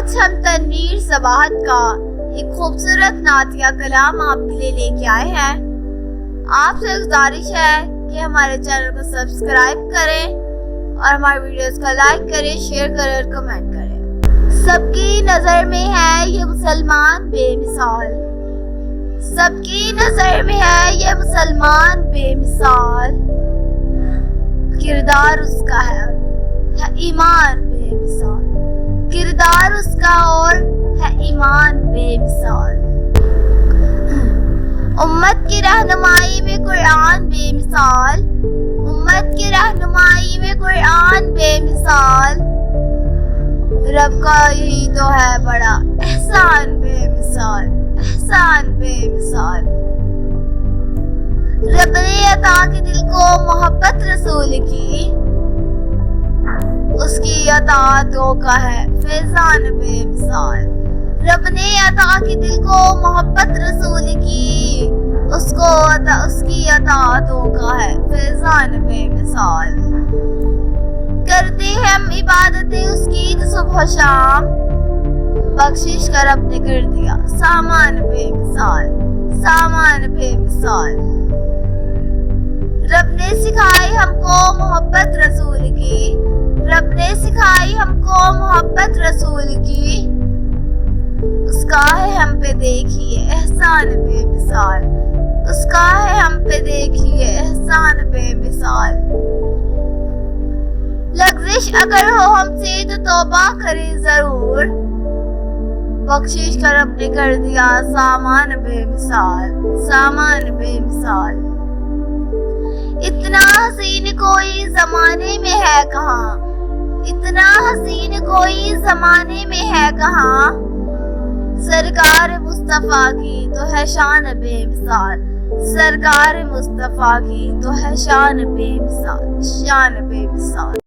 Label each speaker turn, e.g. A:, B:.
A: آج ہم تنویر صباحت کا ایک خوبصورت نعتیہ کلام آپ کے لیے لے کے آئے ہیں۔ آپ سے گزارش ہے کہ ہمارے چینل کو سبسکرائب کریں اور ہماری ویڈیوز کو لائک کریں، شیئر کریں اور کمنٹ کریں۔ سب کی نظر میں ہے یہ مسلمان بے مثال، سب کی نظر میں ہے یہ مسلمان بے مثال، کردار اس کا ہے ایمان بے مثال، کردار اس کا اور ہے ایمان بے مثال۔ امت کی رہنمائی میں قرآن بے مثال، امت کی رہنمائی میں قرآن بے مثال، رب کا یہی تو ہے بڑا احسان بے مثال، احسان بے مثال۔ رب نے عطا کی دل کو محبت رسول کی، اس کی عطا تو کا ہے فیضان بے مثال۔ رب نے عطا کی دل کو محبت رسول کی، اس کی عطا تو کا ہے فیضان بے مثال۔ کرتے ہیں ہم عبادتیں اس کی تو صبح و شام، بخشش کا رب نے کر دیا سامان بے مثال، سامان بے مثال۔ رب نے سکھائی ہم کو محبت رسول کی، رب نے سکھائی ہم کو محبت رسول کی، اس کا ہے ہم پہ دیکھیے احسان بے مثال، اس کا ہے ہم پہ دیکھیے احسان بے مثال۔ لغزش اگر ہو ہم سے تو توبہ کریں ضرور، بخشش کا رب نے کر دیا سامان بے مثال، سامان بے مثال۔ اتنا حسین کوئی زمانے میں ہے کہاں، اتنا حسین کوئی زمانے میں ہے کہاں، سرکار مصطفیٰ کی تو ہے شان بے مثال، سرکار مصطفیٰ کی تو ہے شان بے مثال، شان بے مثال۔